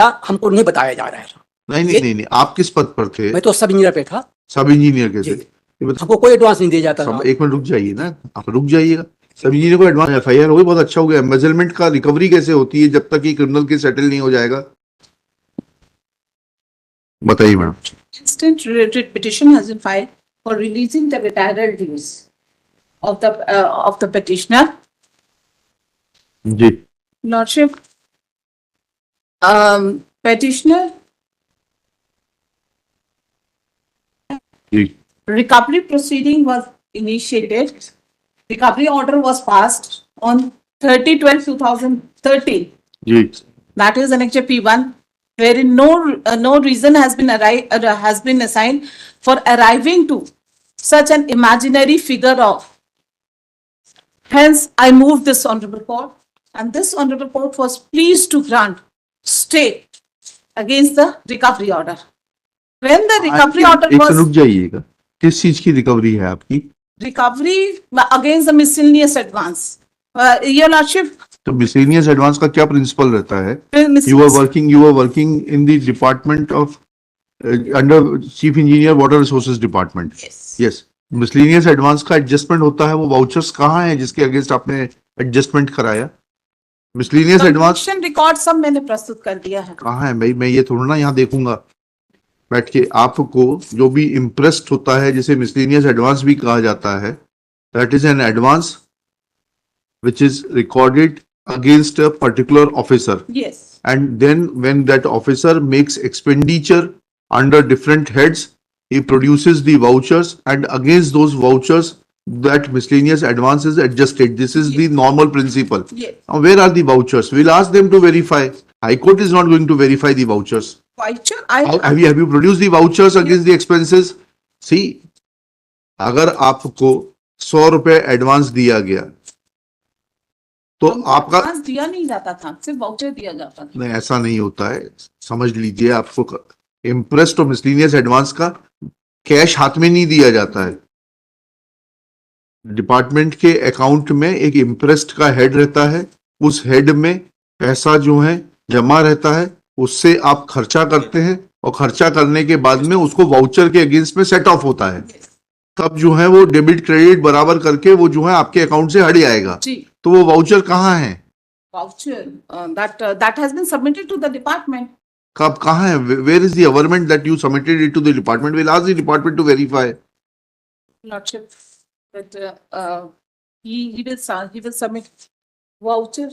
हमको नहीं बताया जा रहा है। नहीं, आप किस पद पर थे? मैं तो सब इंजीनियर पे था। सब इंजीनियर के थे? हमको कोई एडवांस नहीं दिया जाता था। एक मिनट रुक जाइए ना, आप रुक जाइएगा। सब इंजीनियर को एडवांस एफआईआर हो गई, बहुत अच्छा हो गया। एम्बेजलमेंट का रिकवरी कैसे होती है जब तक ये क्रिमिनल केस सेटल नहीं हो जाएगा? बताइए madam. Instant writ petition has been filed for releasing the retired dues of the petitioner. जी Lordship, petitioner जी recovery proceeding was initiated. Recovery order was passed on 30/12/2013. जी That is Annexure P1, wherein no reason has been assigned for arriving to such an imaginary figure of. Hence, I move this honorable court, and this honorable court was pleased to grant stay against the recovery order. When the recovery order एक was रुक जाइएगा, किस चीज की recovery है आपकी? recovery against the miscellaneous advance. Your Lordship, तो miscellaneous advance का क्या प्रिंसिपल रहता है? Miss- You were working in the department of under Chief Engineer Water Resources Department. Yes. Yes. Miscellaneous advance का एडजस्टमेंट होता है, वो वाउचर्स कहाँ हैं जिसके अगेंस्ट आपने एडजस्टमेंट कराया? मिसलेनियस एडवांस Transaction record सब मैंने प्रस्तुत कर दिया है. कहाँ है भाई? मैं ये थोड़ा ना यहाँ देखूंगा बैठ के। आपको जो भी इम्प्रेस्ड होता है, जिसे मिसलेनियस एडवांस भी कहा जाता है, that is an advance which is recorded against a particular officer, Yes. and then when that officer makes expenditure under different heads, he produces the vouchers, and against those vouchers that miscellaneous advance is adjusted. This is the normal principle. Yes. Now where are the vouchers? We'll ask them to verify. High Court is not going to verify the vouchers. Voucher, Have you produced the vouchers against the expenses? See, अगर आपको 100 रुपए advance दिया गया तो आपका advance दिया नहीं जाता था, सिर्फ वाउचर दिया जाता था. नहीं, ऐसा नहीं होता है। समझ लीजिए, आपको इम्प्रेस्ड और मिसलेनियस एडवांस का कैश हाथ में नहीं दिया जाता है। डिपार्टमेंट के अकाउंट में एक इम्प्रेस्ड का हेड रहता है, उस हेड में पैसा जो है जमा रहता है, उससे आप खर्चा करते हैं और खर्चा करने के बाद में उसको वाउचर के अगेंस्ट में सेट ऑफ होता है। तब जो है वो डेबिट क्रेडिट बराबर करके वो जो है आपके अकाउंट से हट जाएगा। जी. तो वो वाउचर कहाँ है? Voucher that has been submitted to the department. कब कहाँ है? Where is the averment that you submitted it to the department? We'll ask the department to verify. Lordship, that he will submit voucher.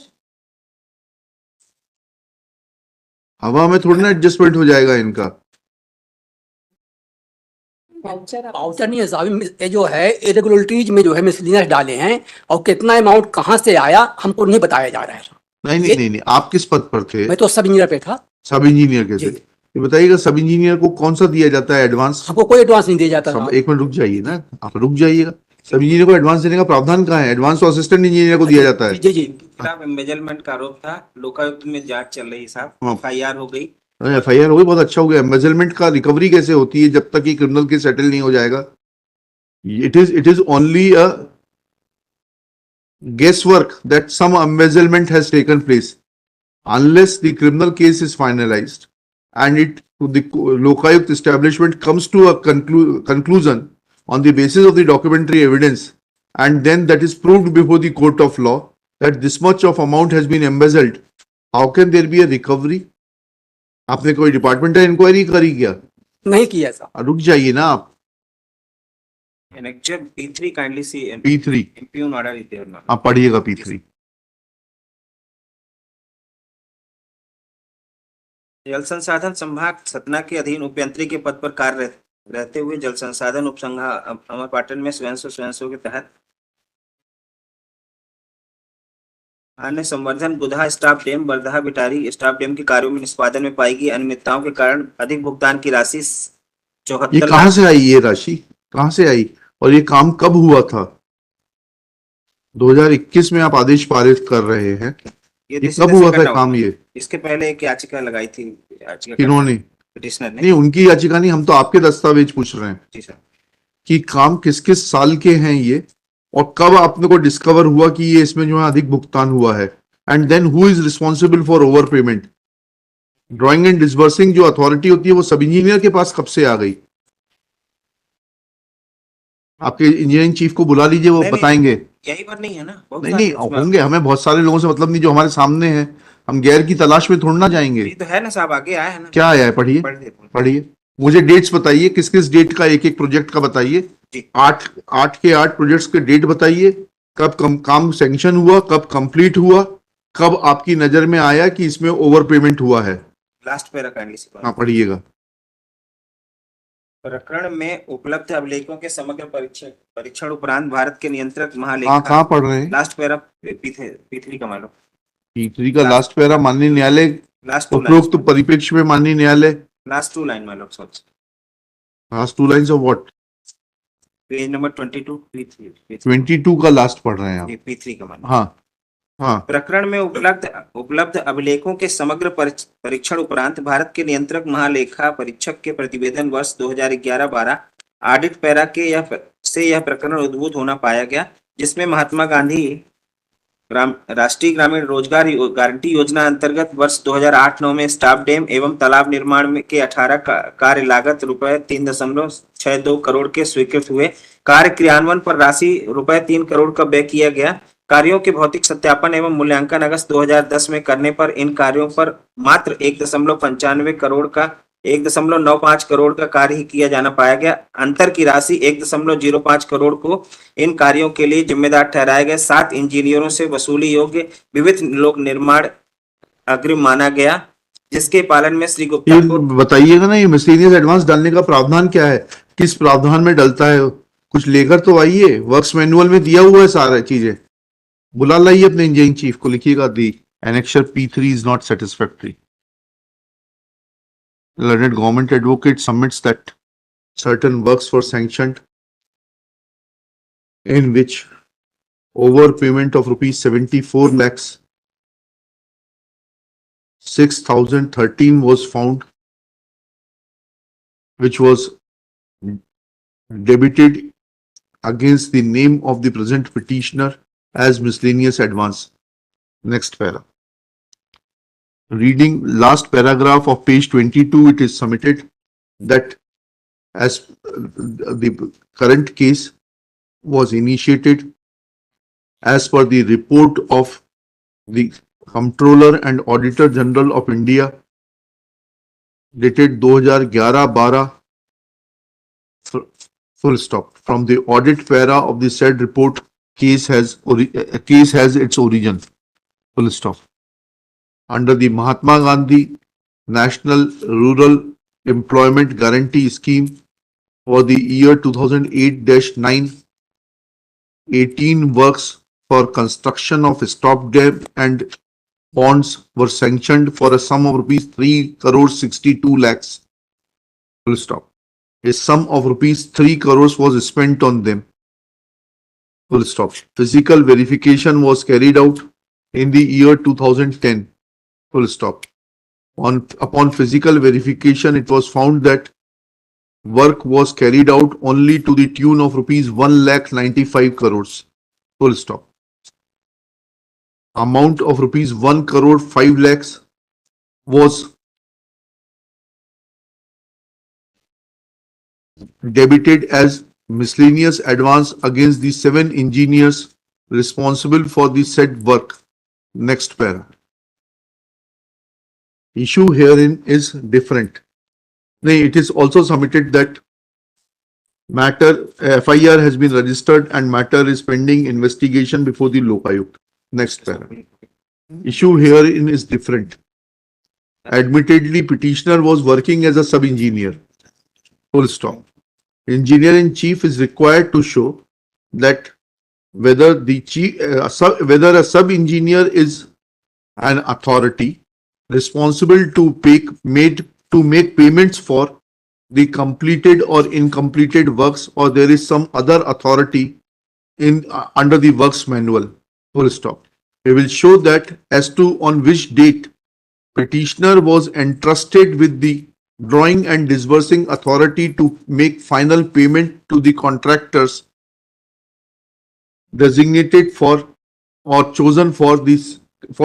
हवा में थोड़ी ना adjustment हो जाएगा इनका। वाउचर नहीं है साहब, ये जो है इरेगुलरिटीज में जो है मिसलेनियस डाले हैं, और कितना अमाउंट कहाँ से आया हमको नहीं बताया जा रहा है। नहीं, आप किस पद पर थे? मैं तो सब इंजीनियर पे था। सब इंजीनियर के थे? ये बताइएगा, सब इंजीनियर को कौन सा दिया जाता है एडवांस? हमको कोई एडवांस नहीं दिया जाता था। एक मिनट रुक जाइए ना, आप रुक जाइएगा। सब इंजीनियर को एडवांस देने का प्रावधान कहाँ है? एडवांस तो असिस्टेंट इंजीनियर को दिया जाता है। जी जी। साहब, एम्बेजलमेंट का आरोप था, लोकायुक्त में जांच चल रही साहब, एफआईआर हो गई। एफआईआर हो गई, बहुत अच्छा हो गया। एम्बेजलमेंट का रिकवरी कैसे होती है जब तक ये क्रिमिनल केस सेटल नहीं हो जाएगा? It is only a guesswork that some embezzlement has taken place unless the criminal case is finalized and the Lokayukt establishment comes to a conclusion on the basis of the documentary evidence, and then that is proved before the court of law that this much of amount has been embezzled. How can there be a recovery? आपने कोई departmental inquiry करी क्या? नहीं किया sir. रुक जाइए ना आप। Annexure P3 kindly see P3 impugn order is there now. आप पढ़िएगा P3। जल संसाधन संभाग सतना के अधीन उपयंत्री के पद पर कार्य रहते हुए जल संसाधन उपसंभाग अमरपाटन में स्वयं के तहत अन्य संवर्धन Gudha stop dam Bardaha Bitari stop dam के कार्यों में निष्पादन में पाई गई अनियमितताओं के कारण अधिक भुगतान की राशि ये 74 कहाँ से आई? ये राशि कहाँ से आई और ये काम कब हुआ था? 2021 में आप आदेश पारित कर रहे हैं, ये कब हुआ था काम? ये इसके पहले एक याचिका लगाई थी। याचिका किन्होंने? पिटिशनर ने। नहीं, उनकी याचिका नहीं, हम तो आपके दस्तावेज पूछ रहे हैं जी सर। कि काम किस किस साल के हैं ये, और कब आपने को डिस्कवर हुआ कि ये इसमें जो है अधिक भुगतान हुआ है, and then who is responsible for over payment? Drawing and disbursing जो अथॉरिटी होती है वो सब इंजीनियर के पास कब से आ गई? आपके इंजीनियरिंग चीफ को बुला लीजिए, वो नहीं, नहीं, बताएंगे। यही बात नहीं है ना, बहुत नहीं सारे नहीं उसमें- होंगे, हमें बहुत सारे लोगों से मतलब नहीं, जो हमारे सामने हैं, हम गैर की तलाश में थोड़ा ना जाएंगे। ये तो है ना साहब, आगे आया है ना। क्या आया है? पढ़िए पढ़ देता हूँ। पढ़िए, मुझे डेट्स बताइए, किस किस डेट का एक एक प्रोजेक्ट का बताइए। जी। 8 प्रोजेक्ट्स के डेट बताइए, कब काम सैंक्शन हुआ, कब कंप्लीट हुआ, कब आपकी नजर में आया कि इसमें ओवर पेमेंट हुआ है। लास्ट पैरा काइंडली से हाँ पढ़िएगा। प्रकरण में उपलब्ध अभिलेखों के समग्र परीक्षण उपरांत भारत के नियंत्रक हाँ महालेखा, कहाँ पढ़ रहे हैं? लास्ट पैरा P3 का मालूम, P3 का लास्ट पैरा, माननीय न्यायालय लास्ट टू उपरोक्त परिप्रेक्ष्य में माननीय न्यायालय, लास्ट 2 लाइन मालूम सब, last 2 lines of what? Page number 22 P3 22 का लास्ट पढ़ रहे हैं आप? P3 का मालूम। हाँ हाँ। प्रकरण में उपलब्ध अभिलेखों के समग्र परीक्षण उपरांत भारत के नियंत्रक महालेखा परीक्षक के प्रतिवेदन वर्ष 2011-12 ऑडिट पैरा के यह प्रकरण उद्भूत होना पाया गया, जिसमें महात्मा गांधी राष्ट्रीय ग्रामीण रोजगार गारंटी योजना अंतर्गत वर्ष 2008-9 में स्टाफ डैम एवं तालाब निर्माण के 18 कार्य लागत रुपए 3.62 करोड़ के स्वीकृत हुए। कार्य क्रियान्वयन पर राशि रुपए 3 करोड़ का व्यय किया गया। कार्यों के भौतिक सत्यापन एवं मूल्यांकन अगस्त 2010 में करने पर इन कार्यों पर मात्र 1.95 करोड़ का 1.95 करोड़ का कार्य ही किया जाना पाया गया। अंतर की राशि 1.05 करोड़ को इन कार्यों के लिए जिम्मेदार ठहराए गए 7 इंजीनियरों से वसूली योग्य विविध लोक निर्माण अग्रिम माना गया, जिसके पालन में श्री गुप्ता ये को बताइएगा ना, ये मिसलेनियस एडवांस डालने का प्रावधान क्या है, किस प्रावधान में डलता है? कुछ लेकर तो आइए, वर्क्स मैनुअल में दिया हुआ है सारा चीजें। बुला लाइए अपने इंजीनियरिंग चीफ को, लिखिएगा the annexure P3 is not satisfactory. Learned government advocate submits that certain works were sanctioned in which overpayment of rupees 74 lakhs 6,013 was found, which was debited against the name of the present petitioner as miscellaneous advance. Next para. Reading last paragraph of page 22, it is submitted that as the current case was initiated as per the report of the Comptroller and Auditor General of India dated 2011-12 full stop. From the audit para of the said report, case has its origin, full stop. Under the Mahatma Gandhi National Rural Employment Guarantee Scheme for the year 2008-9, 18 works for construction of stop dam and ponds were sanctioned for a sum of rupees 3 crore 62 lakhs. Full stop. A sum of rupees 3 crores was spent on them. Full stop. Physical verification was carried out in the year 2010. Full stop. Upon physical verification, it was found that work was carried out only to the tune of rupees 1,95 crores. Full stop. Amount of rupees 1 crore 5 lakhs was debited as miscellaneous advance against the 7 engineers responsible for the said work. Next para. Issue herein is different. It is also submitted that matter FIR has been registered and matter is pending investigation before the Lokayukt. Next para. Issue herein is different. Admittedly, petitioner was working as a sub-engineer. Full stop. Engineer-in-chief is required to show that whether a sub-engineer is an authority responsible to make payments for the completed or incompleted works, or there is some other authority in under the works manual. Full stop. We will show that as to on which date petitioner was entrusted with the drawing and disbursing authority to make final payment to the contractors designated for or chosen for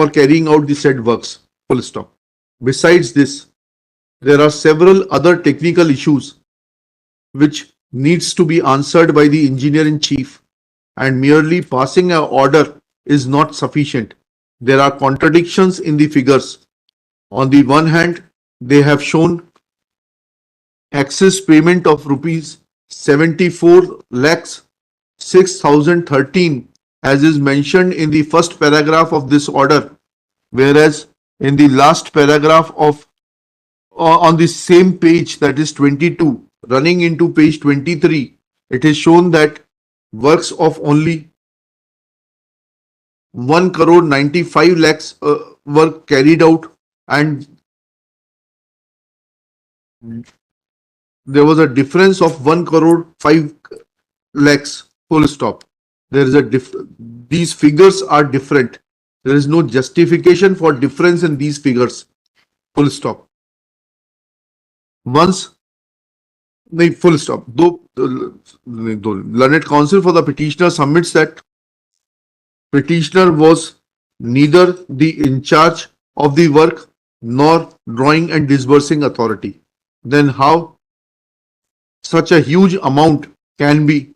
carrying out the said works. Full stop. Besides this, there are several other technical issues which needs to be answered by the engineer in chief, and merely passing an order is not sufficient. There are contradictions in the figures. On the one hand, they have shown excess payment of rupees 74 lakhs 6,013 as is mentioned in the first paragraph of this order, whereas in the last paragraph of on the same page, that is 22, running into page 23, it is shown that works of only 1 crore 95 lakhs were carried out, and there was a difference of 1 crore 5 lakhs, full stop. There is a these figures are different. There is no justification for difference in these figures, full stop. Once the full stop. Though learned counsel for the petitioner submits that petitioner was neither the in charge of the work nor drawing and disbursing authority, then how such a huge amount can be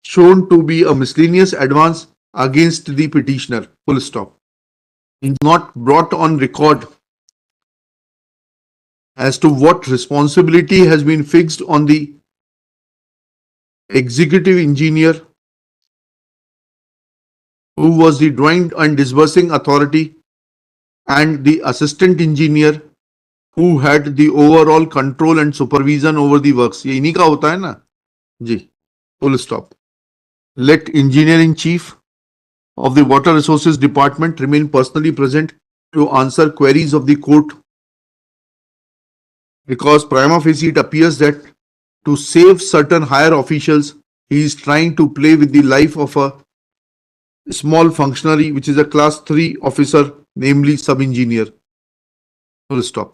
shown to be a miscellaneous advance against the petitioner, full stop. Is not brought on record as to what responsibility has been fixed on the executive engineer who was the drawing and disbursing authority and the assistant engineer who had the overall control and supervision over the works. ये इन्हीं का होता है ना जी, full stop. Let engineering chief of the water resources department remain personally present to answer queries of the court, because prima facie it appears that to save certain higher officials, he is trying to play with the life of a small functionary, which is a class 3 officer, namely sub engineer. Full stop.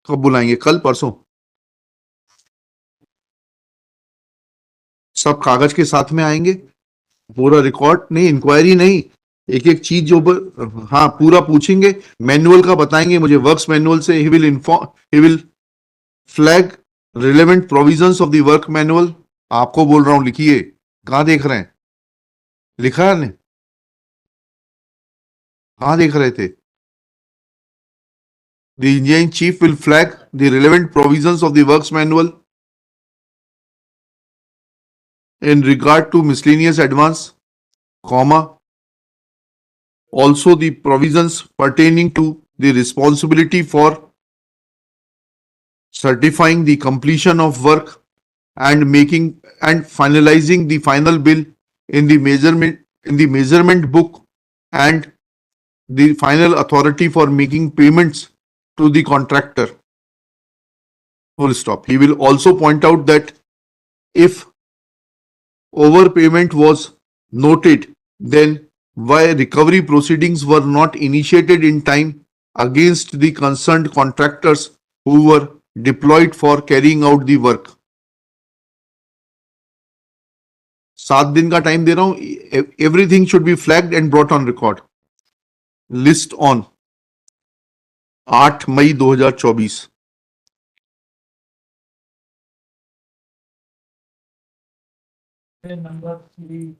कब बुलाएंगे? कल परसों? सब कागज के साथ में आएंगे, पूरा रिकॉर्ड नहीं, इंक्वायरी नहीं, एक एक चीज जो हाँ पूरा पूछेंगे, मैनुअल का बताएंगे मुझे, वर्क्स मैनुअल से he will flag relevant provisions of the work manual. आपको बोल रहा हूं, लिखिए. कहां देख रहे हैं? लिखा है ने? कहां देख रहे थे? The engineering chief will flag the relevant provisions of the works manual in regard to miscellaneous advance, comma, also the provisions pertaining to the responsibility for certifying the completion of work and making and finalizing the final bill in the measurement book, and the final authority for making payments to the contractor. Full stop. He will also point out that if overpayment was noted, then why recovery proceedings were not initiated in time against the concerned contractors who were deployed for carrying out the work. 7 दिन का time दे रहा हूं. Everything should be flagged and brought on record. List on 8 May 2024. Number 3.